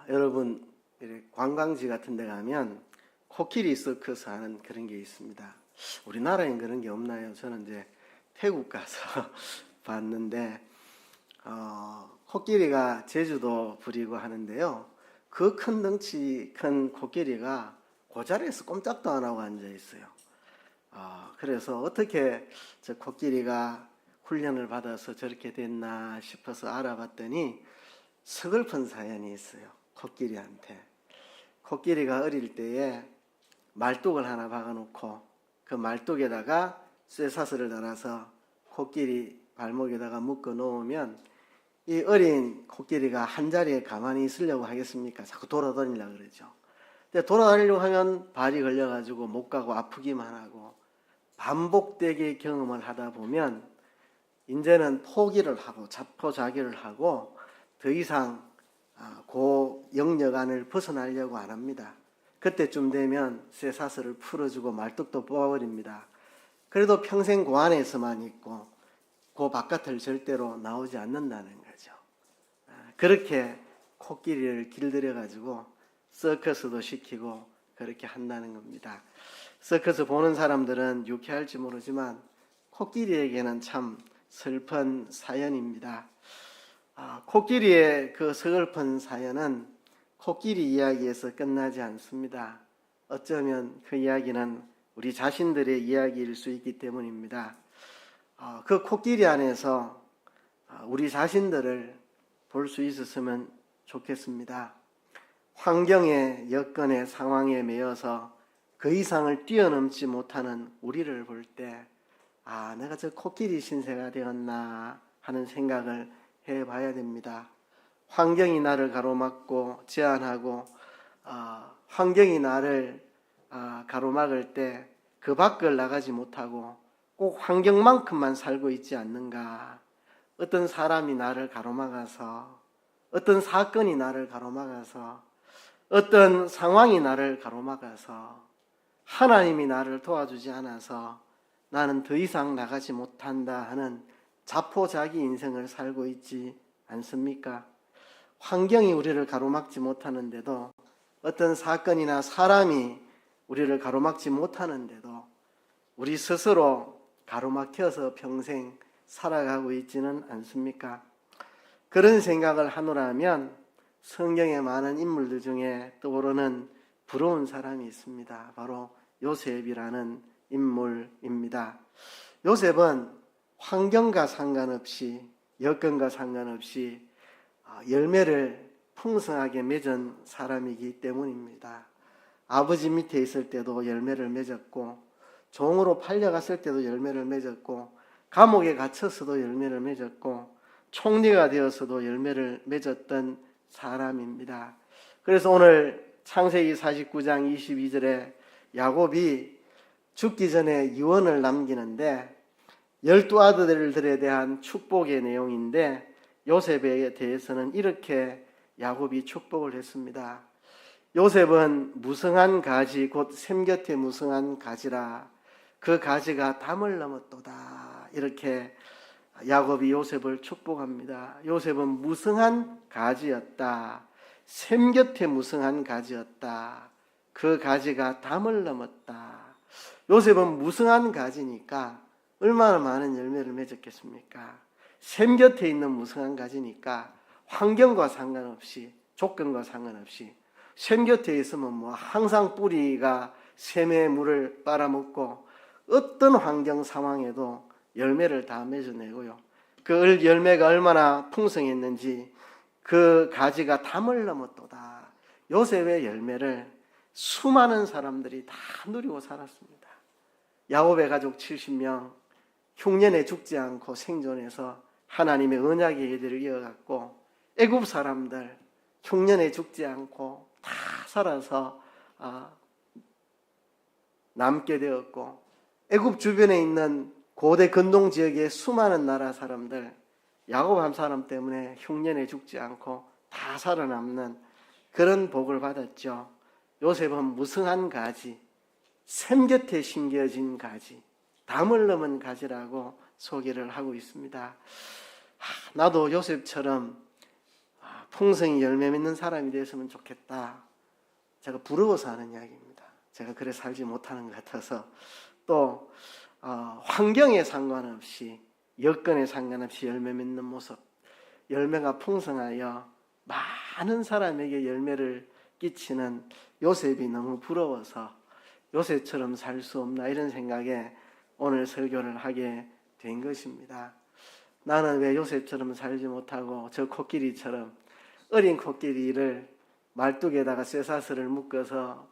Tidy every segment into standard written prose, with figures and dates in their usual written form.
여러분 관광지 같은 데 가면 코끼리 서커스 하는 그런 게 있습니다. 우리나라엔 그런 게 없나요? 저는 이제 태국 가서 봤는데 코끼리가 제주도 부리고 하는데요. 그 큰 덩치 큰 코끼리가 그 자리에서 꼼짝도 안 하고 앉아 있어요. 그래서 어떻게 저 코끼리가 훈련을 받아서 저렇게 됐나 싶어서 알아봤더니 서글픈 사연이 있어요. 코끼리한테. 코끼리가 어릴 때에 말뚝을 하나 박아놓고 그 말뚝에다가 쇠사슬을 달아서 코끼리 발목에다가 묶어 놓으면 이 어린 코끼리가 한 자리에 가만히 있으려고 하겠습니까? 자꾸 돌아다니려고 그러죠. 근데 돌아다니려고 하면 발이 걸려가지고 못 가고 아프기만 하고 반복되게 경험을 하다 보면 이제는 포기를 하고 자포자기를 하고 더 이상 그 영역 안을 벗어나려고 안 합니다. 그때쯤 되면 쇠사슬을 풀어주고 말뚝도 뽑아버립니다. 그래도 평생 그 안에서만 있고 그 바깥을 절대로 나오지 않는다는 거죠. 그렇게 코끼리를 길들여가지고 서커스도 시키고 그렇게 한다는 겁니다. 서커스 보는 사람들은 유쾌할지 모르지만 코끼리에게는 참 슬픈 사연입니다. 코끼리의 그 서글픈 사연은 코끼리 이야기에서 끝나지 않습니다. 어쩌면 그 이야기는 우리 자신들의 이야기일 수 있기 때문입니다. 그 코끼리 안에서 우리 자신들을 볼 수 있었으면 좋겠습니다. 환경의 여건의 상황에 매여서 그 이상을 뛰어넘지 못하는 우리를 볼 때 내가 저 코끼리 신세가 되었나 하는 생각을 해봐야 됩니다. 환경이 나를 가로막고 제한하고 환경이 나를 가로막을 때 그 밖을 나가지 못하고 꼭 환경만큼만 살고 있지 않는가. 어떤 사람이 나를 가로막아서 어떤 사건이 나를 가로막아서 어떤 상황이 나를 가로막아서 하나님이 나를 도와주지 않아서 나는 더 이상 나가지 못한다 하는 자포자기 인생을 살고 있지 않습니까? 환경이 우리를 가로막지 못하는데도 어떤 사건이나 사람이 우리를 가로막지 못하는데도 우리 스스로 가로막혀서 평생 살아가고 있지는 않습니까? 그런 생각을 하노라면 성경의 많은 인물들 중에 떠오르는 부러운 사람이 있습니다. 바로 요셉이라는 인물입니다. 요셉은 환경과 상관없이 여건과 상관없이 열매를 풍성하게 맺은 사람이기 때문입니다. 아버지 밑에 있을 때도 열매를 맺었고 종으로 팔려갔을 때도 열매를 맺었고 감옥에 갇혀서도 열매를 맺었고 총리가 되어서도 열매를 맺었던 사람입니다. 그래서 오늘 창세기 49장 22절에 야곱이 죽기 전에 유언을 남기는데 12아들들에 대한 축복의 내용인데 요셉에 대해서는 이렇게 야곱이 축복을 했습니다. 요셉은 무성한 가지 곧 샘 곁에 무성한 가지라 그 가지가 담을 넘었도다. 이렇게 야곱이 요셉을 축복합니다. 요셉은 무성한 가지였다. 샘 곁에 무성한 가지였다. 그 가지가 담을 넘었다. 요셉은 무성한 가지니까 얼마나 많은 열매를 맺었겠습니까? 샘 곁에 있는 무성한 가지니까 환경과 상관없이 조건과 상관없이 샘 곁에 있으면 항상 뿌리가 샘의 물을 빨아먹고 어떤 환경 상황에도 열매를 다 맺어내고요. 그 열매가 얼마나 풍성했는지 그 가지가 담을 넘었도다. 요셉의 열매를 수많은 사람들이 다 누리고 살았습니다. 야곱의 가족 70명 흉년에 죽지 않고 생존해서 하나님의 언약의 예대를 이어갔고 애굽 사람들 흉년에 죽지 않고 다 살아서 남게 되었고 애굽 주변에 있는 고대 근동 지역의 수많은 나라 사람들 야곱 한 사람 때문에 흉년에 죽지 않고 다 살아남는 그런 복을 받았죠. 요셉은 무성한 가지, 샘 곁에 심겨진 가지, 담을 넘은 가지라고 소개를 하고 있습니다. 나도 요셉처럼 풍성히 열매 맺는 사람이 됐으면 좋겠다. 제가 부러워서 하는 이야기입니다. 제가 그래 살지 못하는 것 같아서. 또 환경에 상관없이, 여건에 상관없이 열매 맺는 모습, 열매가 풍성하여 많은 사람에게 열매를 끼치는 요셉이 너무 부러워서 요셉처럼 살 수 없나 이런 생각에 오늘 설교를 하게 된 것입니다. 나는 왜 요셉처럼 살지 못하고 저 코끼리처럼, 어린 코끼리를 말뚝에다가 쇠사슬을 묶어서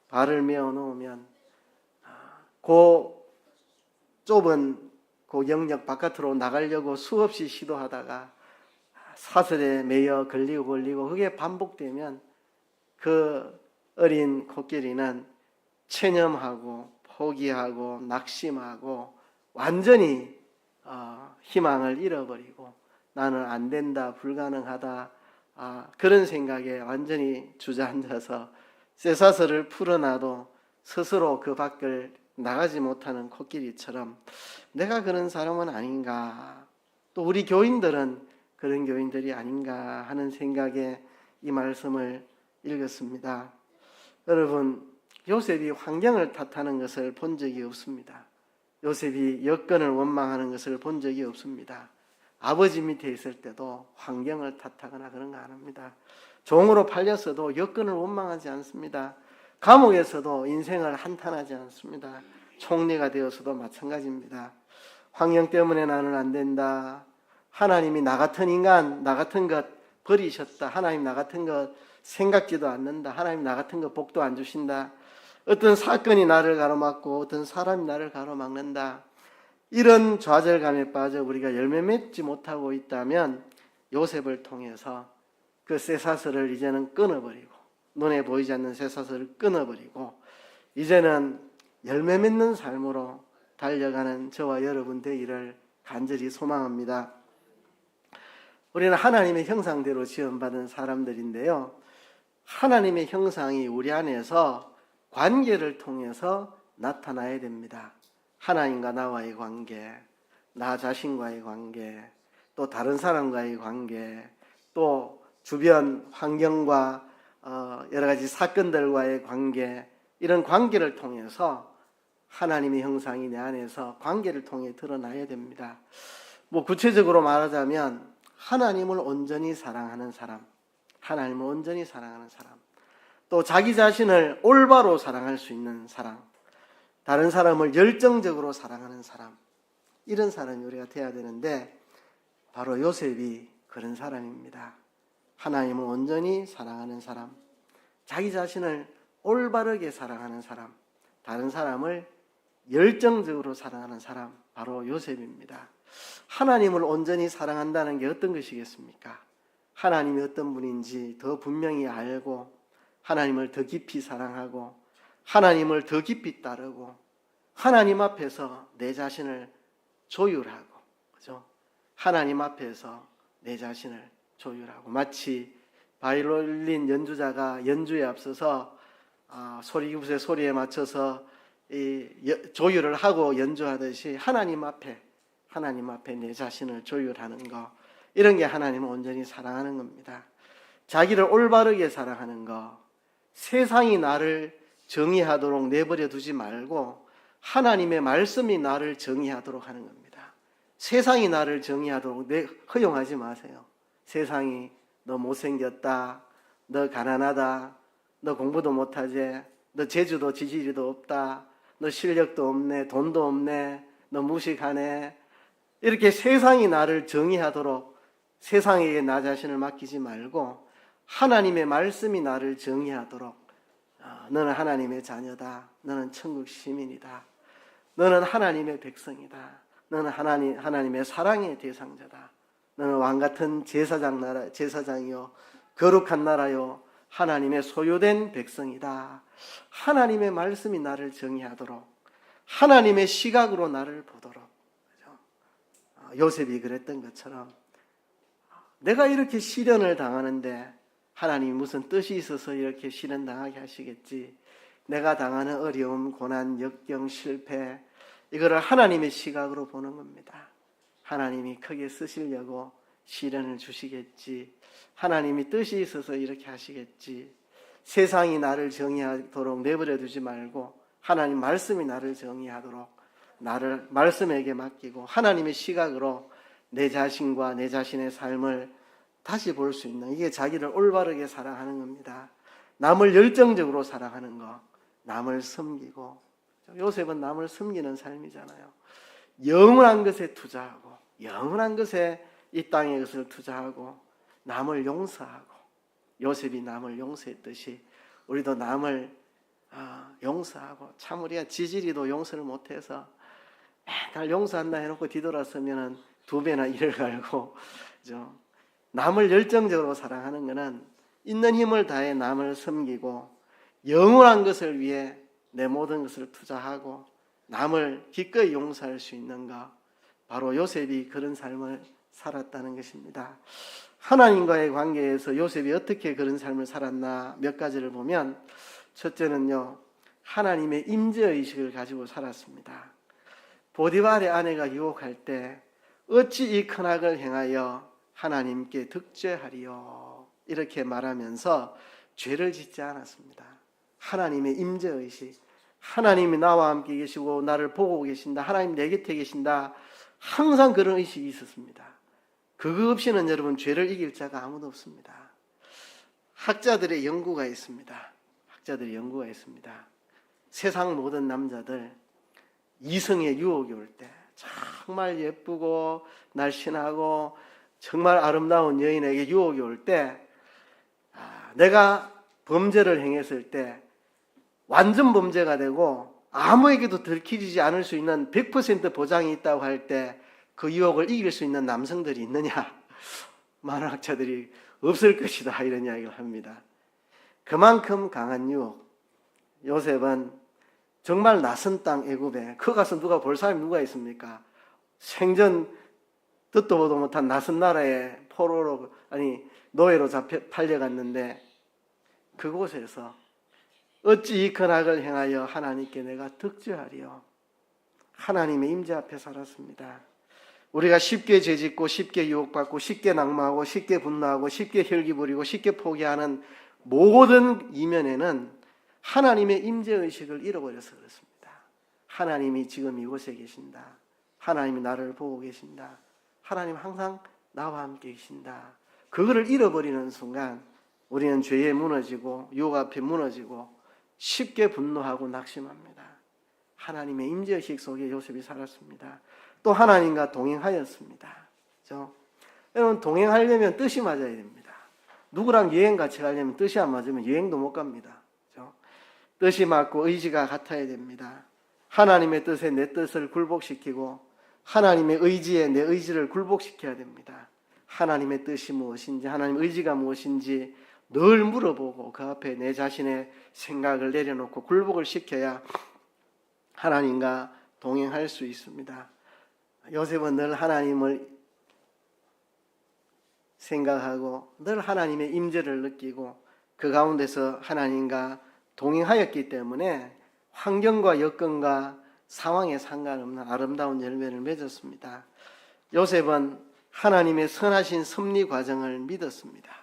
발을 메어 놓으면 그 좁은 그 영역 바깥으로 나가려고 수없이 시도하다가 사슬에 매여 걸리고 그게 반복되면 그 어린 코끼리는 체념하고 포기하고 낙심하고 완전히 희망을 잃어버리고 나는 안 된다, 불가능하다, 그런 생각에 완전히 주저앉아서 쇠사슬을 풀어놔도 스스로 그 밖을 나가지 못하는 코끼리처럼 내가 그런 사람은 아닌가, 또 우리 교인들은 그런 교인들이 아닌가 하는 생각에 이 말씀을 읽었습니다. 여러분, 요셉이 환경을 탓하는 것을 본 적이 없습니다. 요셉이 여건을 원망하는 것을 본 적이 없습니다. 아버지 밑에 있을 때도 환경을 탓하거나 그런 거 안 합니다. 종으로 팔렸어도 여건을 원망하지 않습니다. 감옥에서도 인생을 한탄하지 않습니다. 총리가 되어서도 마찬가지입니다. 환경 때문에 나는 안 된다. 하나님이 나 같은 인간, 나 같은 것 버리셨다. 하나님 나 같은 것 생각지도 않는다. 하나님 나 같은 것 복도 안 주신다. 어떤 사건이 나를 가로막고 어떤 사람이 나를 가로막는다. 이런 좌절감에 빠져 우리가 열매 맺지 못하고 있다면 요셉을 통해서 그 쇠사슬을 이제는 끊어버리고, 눈에 보이지 않는 쇠사슬을 끊어버리고 이제는 열매 맺는 삶으로 달려가는 저와 여러분 되기를 간절히 소망합니다. 우리는 하나님의 형상대로 지음받은 사람들인데요, 하나님의 형상이 우리 안에서 관계를 통해서 나타나야 됩니다. 하나님과 나와의 관계, 나 자신과의 관계, 또 다른 사람과의 관계, 또 주변 환경과 여러 가지 사건들과의 관계, 이런 관계를 통해서 하나님의 형상이 내 안에서 관계를 통해 드러나야 됩니다. 구체적으로 말하자면 하나님을 온전히 사랑하는 사람, 하나님을 온전히 사랑하는 사람, 또 자기 자신을 올바로 사랑할 수 있는 사람, 다른 사람을 열정적으로 사랑하는 사람, 이런 사람이 우리가 돼야 되는데 바로 요셉이 그런 사람입니다. 하나님을 온전히 사랑하는 사람, 자기 자신을 올바르게 사랑하는 사람, 다른 사람을 열정적으로 사랑하는 사람, 바로 요셉입니다. 하나님을 온전히 사랑한다는 게 어떤 것이겠습니까? 하나님이 어떤 분인지 더 분명히 알고 하나님을 더 깊이 사랑하고 하나님을 더 깊이 따르고 하나님 앞에서 내 자신을 조율하고, 그죠? 하나님 앞에서 내 자신을 조율하고, 마치 바이올린 연주자가 연주에 앞서서 소리기구의 소리에 맞춰서 조율을 하고 연주하듯이 하나님 앞에 내 자신을 조율하는 것, 이런 게 하나님을 온전히 사랑하는 겁니다. 자기를 올바르게 사랑하는 것, 세상이 나를 정의하도록 내버려 두지 말고 하나님의 말씀이 나를 정의하도록 하는 겁니다. 세상이 나를 정의하도록 허용하지 마세요. 세상이 너 못생겼다, 너 가난하다, 너 공부도 못하지, 너 재주도 지지리도 없다, 너 실력도 없네, 돈도 없네, 너 무식하네, 이렇게 세상이 나를 정의하도록 세상에게 나 자신을 맡기지 말고 하나님의 말씀이 나를 정의하도록, 너는 하나님의 자녀다, 너는 천국 시민이다, 너는 하나님의 백성이다, 너는 하나님의 사랑의 대상자다, 너는 왕같은 제사장이요 거룩한 나라요 하나님의 소유된 백성이다. 하나님의 말씀이 나를 정의하도록, 하나님의 시각으로 나를 보도록. 요셉이 그랬던 것처럼 내가 이렇게 시련을 당하는데 하나님이 무슨 뜻이 있어서 이렇게 시련 당하게 하시겠지. 내가 당하는 어려움, 고난, 역경, 실패, 이거를 하나님의 시각으로 보는 겁니다. 하나님이 크게 쓰시려고 시련을 주시겠지. 하나님이 뜻이 있어서 이렇게 하시겠지. 세상이 나를 정의하도록 내버려 두지 말고 하나님 말씀이 나를 정의하도록 나를 말씀에게 맡기고 하나님의 시각으로 내 자신과 내 자신의 삶을 다시 볼 수 있는, 이게 자기를 올바르게 사랑하는 겁니다. 남을 열정적으로 사랑하는 거, 남을 섬기고. 요셉은 남을 섬기는 삶이잖아요. 영원한 것에 투자하고 영원한 것에 이 땅의 것을 투자하고 남을 용서하고, 요셉이 남을 용서했듯이 우리도 남을 용서하고. 참 우리가 지질이도 용서를 못해서 맨날 용서한다 해놓고 뒤돌아서면 2배나 일을 갈고, 그죠? 남을 열정적으로 사랑하는 것은 있는 힘을 다해 남을 섬기고 영원한 것을 위해 내 모든 것을 투자하고 남을 기꺼이 용서할 수 있는 것, 바로 요셉이 그런 삶을 살았다는 것입니다. 하나님과의 관계에서 요셉이 어떻게 그런 삶을 살았나 몇 가지를 보면, 첫째는요, 하나님의 임재의식을 가지고 살았습니다. 보디발의 아내가 유혹할 때 어찌 이 큰 악을 행하여 하나님께 득죄하리요, 이렇게 말하면서 죄를 짓지 않았습니다. 하나님의 임재의식, 하나님이 나와 함께 계시고 나를 보고 계신다, 하나님 내 곁에 계신다, 항상 그런 의식이 있었습니다. 그거 없이는 여러분 죄를 이길 자가 아무도 없습니다. 학자들의 연구가 있습니다. 세상 모든 남자들 이성의 유혹이 올 때, 정말 예쁘고 날씬하고 정말 아름다운 여인에게 유혹이 올 때, 내가 범죄를 행했을 때 완전 범죄가 되고 아무에게도 들키지 않을 수 있는 100% 보장이 있다고 할 때 그 유혹을 이길 수 있는 남성들이 있느냐? 많은 학자들이 없을 것이다, 이런 이야기를 합니다. 그만큼 강한 유혹. 요셉은 정말 낯선 땅 애굽에, 그 가서 누가 볼 사람이 누가 있습니까? 생전 듣도 보도 못한 낯선 나라에 포로로, 노예로 팔려갔는데, 그곳에서 어찌 이 큰 악을 행하여 하나님께 내가 득죄하리요. 하나님의 임재 앞에 살았습니다. 우리가 쉽게 죄짓고 쉽게 유혹받고 쉽게 낙마하고 쉽게 분노하고 쉽게 혈기 부리고 쉽게 포기하는 모든 이면에는 하나님의 임재의식을 잃어버려서 그렇습니다. 하나님이 지금 이곳에 계신다. 하나님이 나를 보고 계신다. 하나님 항상 나와 함께 계신다. 그거를 잃어버리는 순간 우리는 죄에 무너지고 유혹 앞에 무너지고 쉽게 분노하고 낙심합니다. 하나님의 임재의식 속에 요셉이 살았습니다. 또 하나님과 동행하였습니다. 그렇죠? 여러분, 동행하려면 뜻이 맞아야 됩니다. 누구랑 여행 같이 가려면 뜻이 안 맞으면 여행도 못 갑니다. 그렇죠? 뜻이 맞고 의지가 같아야 됩니다. 하나님의 뜻에 내 뜻을 굴복시키고 하나님의 의지에 내 의지를 굴복시켜야 됩니다. 하나님의 뜻이 무엇인지, 하나님의 의지가 무엇인지 늘 물어보고 그 앞에 내 자신의 생각을 내려놓고 굴복을 시켜야 하나님과 동행할 수 있습니다. 요셉은 늘 하나님을 생각하고 늘 하나님의 임재를 느끼고 그 가운데서 하나님과 동행하였기 때문에 환경과 여건과 상황에 상관없는 아름다운 열매를 맺었습니다. 요셉은 하나님의 선하신 섭리 과정을 믿었습니다.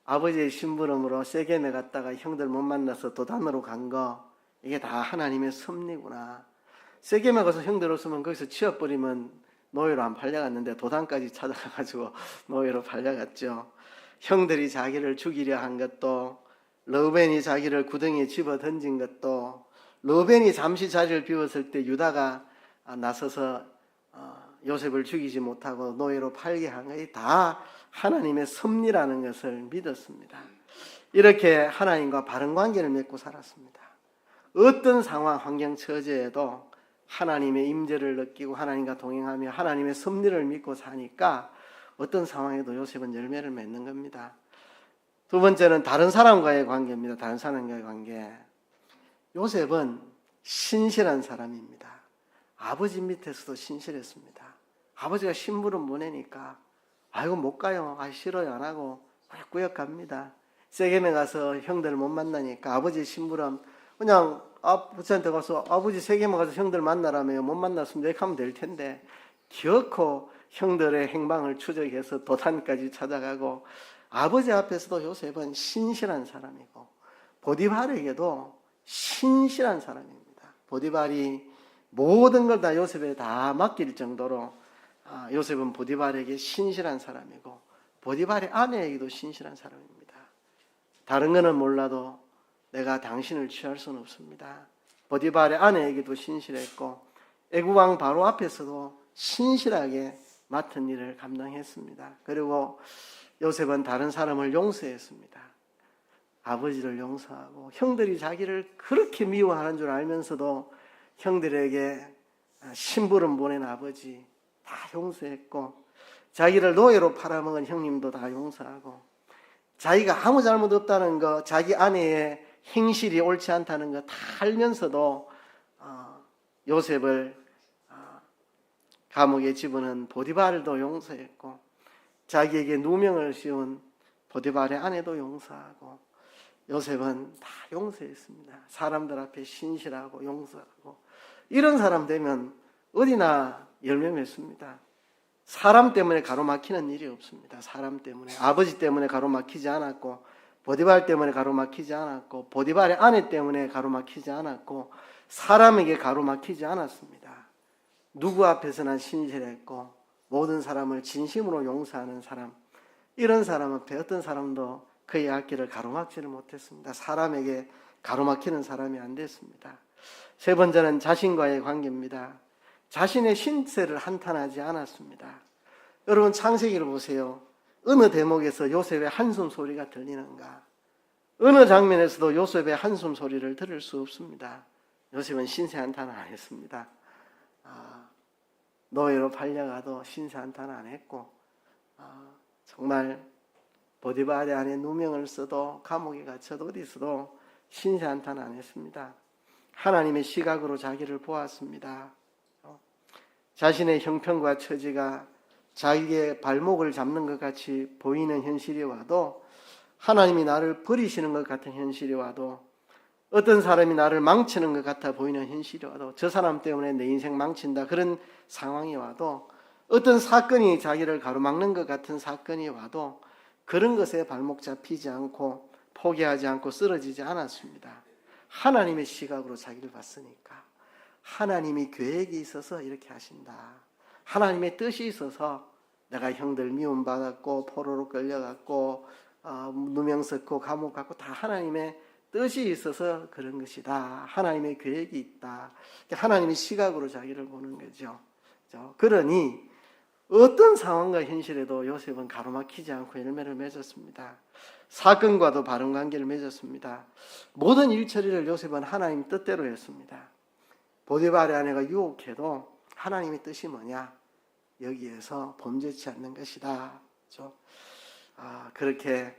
아버지의 심부름으로 세겜에 갔다가 형들 못 만나서 도단으로 간 거, 이게 다 하나님의 섭리구나. 세겜에 가서 형들 없으면 거기서 치워버리면 노예로 안 팔려갔는데 도단까지 찾아가가지고 노예로 팔려갔죠. 형들이 자기를 죽이려 한 것도, 르우벤이 자기를 구덩이에 집어 던진 것도, 르우벤이 잠시 자리를 비웠을 때 유다가 나서서 요셉을 죽이지 못하고 노예로 팔게 한 것이 다 하나님의 섭리라는 것을 믿었습니다. 이렇게 하나님과 바른 관계를 맺고 살았습니다. 어떤 상황, 환경, 처지에도 하나님의 임재를 느끼고 하나님과 동행하며 하나님의 섭리를 믿고 사니까 어떤 상황에도 요셉은 열매를 맺는 겁니다. 두 번째는 다른 사람과의 관계입니다. 다른 사람과의 관계. 요셉은 신실한 사람입니다. 아버지 밑에서도 신실했습니다. 아버지가 심부름 보내니까 아이고 못 가요. 싫어요. 안 하고 꾸역꾸역 갑니다. 세겜에 가서 형들 못 만나니까 아버지 심부름 그냥 아버지한테 가서 아버지 세겜에 가서 형들 만나라며 못 만났으면 이렇게 하면 될 텐데 기어코 형들의 행방을 추적해서 도탄까지 찾아가고, 아버지 앞에서도 요셉은 신실한 사람이고 보디발에게도 신실한 사람입니다. 보디발이 모든 걸 다 요셉에 다 맡길 정도로 요셉은 보디발에게 신실한 사람이고 보디발의 아내에게도 신실한 사람입니다. 다른 거는 몰라도 내가 당신을 취할 수는 없습니다. 보디발의 아내에게도 신실했고 애국왕 바로 앞에서도 신실하게 맡은 일을 감당했습니다. 그리고 요셉은 다른 사람을 용서했습니다. 아버지를 용서하고 형들이 자기를 그렇게 미워하는 줄 알면서도 형들에게 심부름 보낸 아버지 다 용서했고, 자기를 노예로 팔아먹은 형님도 다 용서하고, 자기가 아무 잘못 없다는 거, 자기 아내의 행실이 옳지 않다는 거 다 알면서도 요셉을 감옥에 집어넣은 보디발도 용서했고, 자기에게 누명을 씌운 보디발의 아내도 용서하고, 요셉은 다 용서했습니다. 사람들 앞에 신실하고 용서하고, 이런 사람 되면 어디나 열매 맺습니다. 사람 때문에 가로막히는 일이 없습니다. 사람 때문에, 아버지 때문에 가로막히지 않았고, 보디발 때문에 가로막히지 않았고, 보디발의 아내 때문에 가로막히지 않았고, 사람에게 가로막히지 않았습니다. 누구 앞에서나 신실했고 모든 사람을 진심으로 용서하는 사람, 이런 사람 앞에 어떤 사람도 그의 앞길을 가로막지를 못했습니다. 사람에게 가로막히는 사람이 안 됐습니다. 세 번째는 자신과의 관계입니다. 자신의 신세를 한탄하지 않았습니다. 여러분, 창세기를 보세요. 어느 대목에서 요셉의 한숨 소리가 들리는가? 어느 장면에서도 요셉의 한숨 소리를 들을 수 없습니다. 요셉은 신세 한탄을 안 했습니다. 노예로 팔려가도 신세 한탄 안 했고, 정말 보디발의 안에 누명을 써도 감옥에 갇혀도 어디서도 신세 한탄 안 했습니다. 하나님의 시각으로 자기를 보았습니다. 자신의 형편과 처지가 자기의 발목을 잡는 것 같이 보이는 현실이 와도, 하나님이 나를 버리시는 것 같은 현실이 와도, 어떤 사람이 나를 망치는 것 같아 보이는 현실이 와도, 저 사람 때문에 내 인생 망친다 그런 상황이 와도, 어떤 사건이 자기를 가로막는 것 같은 사건이 와도 그런 것에 발목 잡히지 않고 포기하지 않고 쓰러지지 않았습니다. 하나님의 시각으로 자기를 봤으니까. 하나님이 계획이 있어서 이렇게 하신다. 하나님의 뜻이 있어서 내가 형들 미움받았고 포로로 끌려갔고 누명 썼고 감옥 갔고 다 하나님의 뜻이 있어서 그런 것이다. 하나님의 계획이 있다. 하나님의 시각으로 자기를 보는 거죠. 그러니 어떤 상황과 현실에도 요셉은 가로막히지 않고 열매를 맺었습니다. 사건과도 바른 관계를 맺었습니다. 모든 일처리를 요셉은 하나님 뜻대로 했습니다. 보디발의 아내가 유혹해도 하나님의 뜻이 뭐냐? 여기에서 범죄치 않는 것이다. 그렇게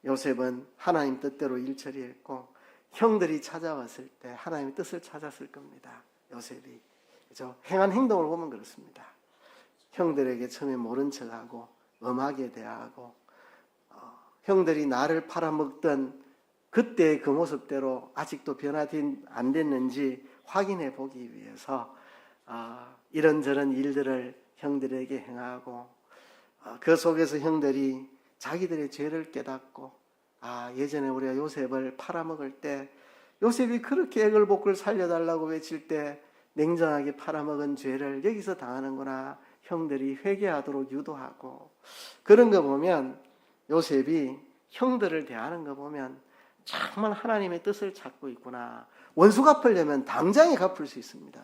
요셉은 하나님 뜻대로 일처리했고, 형들이 찾아왔을 때 하나님의 뜻을 찾았을 겁니다. 요셉이 행한 행동을 보면 그렇습니다. 형들에게 처음에 모른 척하고 엄하게 대하고, 형들이 나를 팔아먹던 그때의 그 모습대로 아직도 변화된 안 됐는지 확인해 보기 위해서 이런저런 일들을 형들에게 행하고, 그 속에서 형들이 자기들의 죄를 깨닫고, 예전에 우리가 요셉을 팔아먹을 때 요셉이 그렇게 애걸복걸 살려달라고 외칠 때 냉정하게 팔아먹은 죄를 여기서 당하는구나, 형들이 회개하도록 유도하고, 그런 거 보면 요셉이 형들을 대하는 거 보면 정말 하나님의 뜻을 찾고 있구나. 원수 갚으려면 당장에 갚을 수 있습니다.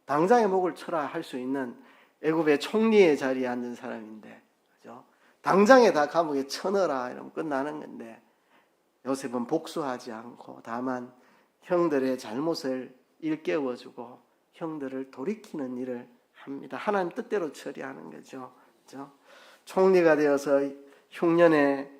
당장에 목을 쳐라 할 수 있는 애굽의 총리의 자리에 앉은 사람인데, 그죠? 당장에 다 감옥에 쳐넣어라 이러면 끝나는 건데, 요셉은 복수하지 않고 다만 형들의 잘못을 일깨워주고 형들을 돌이키는 일을 합니다. 하나님 뜻대로 처리하는 거죠. 그죠? 총리가 되어서 흉년에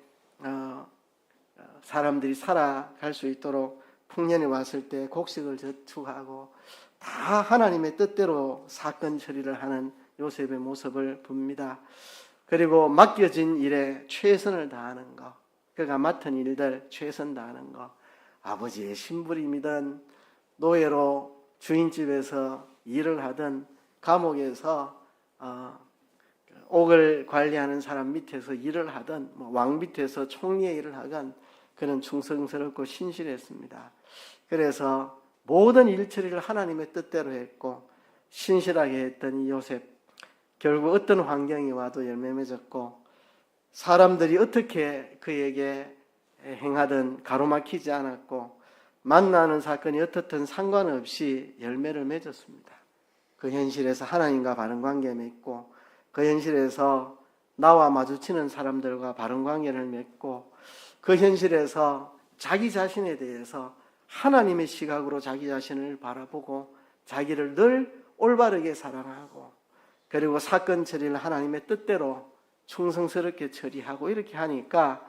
사람들이 살아갈 수 있도록 풍년이 왔을 때 곡식을 저축하고 다 하나님의 뜻대로 사건 처리를 하는 요셉의 모습을 봅니다. 그리고 맡겨진 일에 최선을 다하는 것, 그가 맡은 일들 최선 다하는 것, 아버지의 심부름이든 노예로 주인집에서 일을 하든 감옥에서 옥을 관리하는 사람 밑에서 일을 하던 왕 밑에서 총리의 일을 하건 그는 충성스럽고 신실했습니다. 그래서 모든 일처리를 하나님의 뜻대로 했고 신실하게 했던 이 요셉, 결국 어떤 환경이 와도 열매 맺었고 사람들이 어떻게 그에게 행하든 가로막히지 않았고 만나는 사건이 어떻든 상관없이 열매를 맺었습니다. 그 현실에서 하나님과 바른 관계 맺고 그 현실에서 나와 마주치는 사람들과 바른 관계를 맺고 그 현실에서 자기 자신에 대해서 하나님의 시각으로 자기 자신을 바라보고 자기를 늘 올바르게 사랑하고 그리고 사건 처리를 하나님의 뜻대로 충성스럽게 처리하고 이렇게 하니까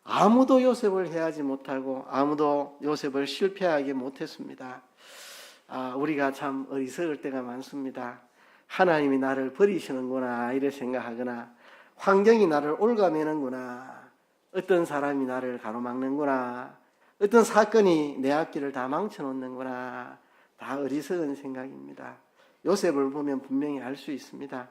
아무도 요셉을 해하지 못하고 아무도 요셉을 실패하게 못했습니다. 우리가 참 어리석을 때가 많습니다. 하나님이 나를 버리시는구나 이렇게 생각하거나 환경이 나를 올가매는구나, 어떤 사람이 나를 가로막는구나, 어떤 사건이 내 앞길을 다 망쳐놓는구나, 다 어리석은 생각입니다. 요셉을 보면 분명히 알 수 있습니다.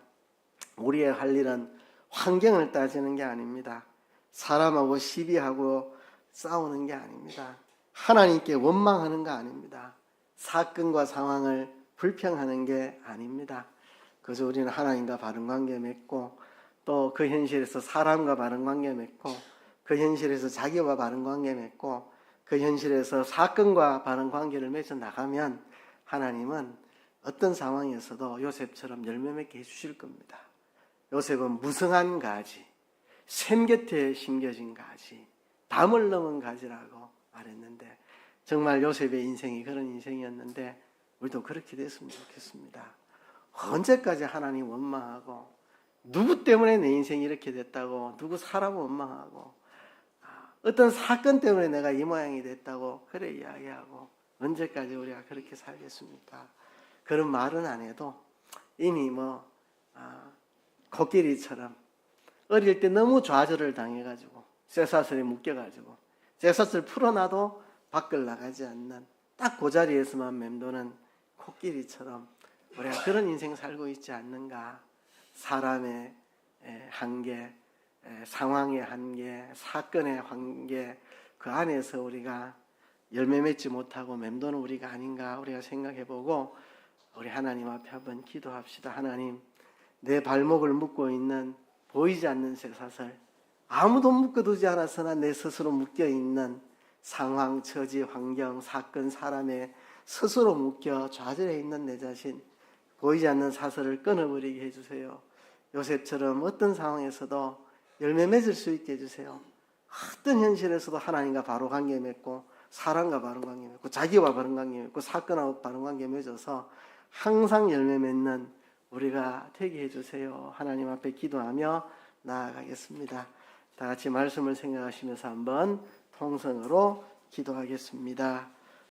우리의 할 일은 환경을 따지는 게 아닙니다. 사람하고 시비하고 싸우는 게 아닙니다. 하나님께 원망하는 거 아닙니다. 사건과 상황을 불평하는 게 아닙니다. 그래서 우리는 하나님과 바른 관계 맺고 또 그 현실에서 사람과 바른 관계 맺고 그 현실에서 자기와 바른 관계 맺고 그 현실에서 사건과 바른 관계를 맺어 나가면 하나님은 어떤 상황에서도 요셉처럼 열매 맺게 해주실 겁니다. 요셉은 무성한 가지, 샘 곁에 심겨진 가지, 담을 넘은 가지라고 말했는데 정말 요셉의 인생이 그런 인생이었는데 우리도 그렇게 됐으면 좋겠습니다. 언제까지 하나님 원망하고 누구 때문에 내 인생이 이렇게 됐다고 누구 사람 원망하고 어떤 사건 때문에 내가 이 모양이 됐다고 그래 이야기하고 언제까지 우리가 그렇게 살겠습니까? 그런 말은 안 해도 이미 코끼리처럼 어릴 때 너무 좌절을 당해가지고 쇠사슬에 묶여가지고 쇠사슬 풀어놔도 밖을 나가지 않는 딱 그 자리에서만 맴도는 코끼리처럼 우리가 그런 인생 살고 있지 않는가. 사람의 한계, 상황의 한계, 사건의 한계, 그 안에서 우리가 열매 맺지 못하고 맴도는 우리가 아닌가 우리가 생각해보고 우리 하나님 앞에 한번 기도합시다. 하나님, 내 발목을 묶고 있는 보이지 않는 쇠사슬, 아무도 묶어두지 않았으나 내 스스로 묶여있는 상황, 처지, 환경, 사건, 사람에 스스로 묶여 좌절해 있는 내 자신, 보이지 않는 사슬을 끊어버리게 해주세요. 요셉처럼 어떤 상황에서도 열매 맺을 수 있게 해주세요. 어떤 현실에서도 하나님과 바로 관계 맺고 사람과 바른 관계 맺고 자기와 바른 관계 맺고 사건하고 바른 관계 맺어서 항상 열매 맺는 우리가 되게 해주세요. 하나님 앞에 기도하며 나아가겠습니다. 다 같이 말씀을 생각하시면서 한번 통성으로 기도하겠습니다.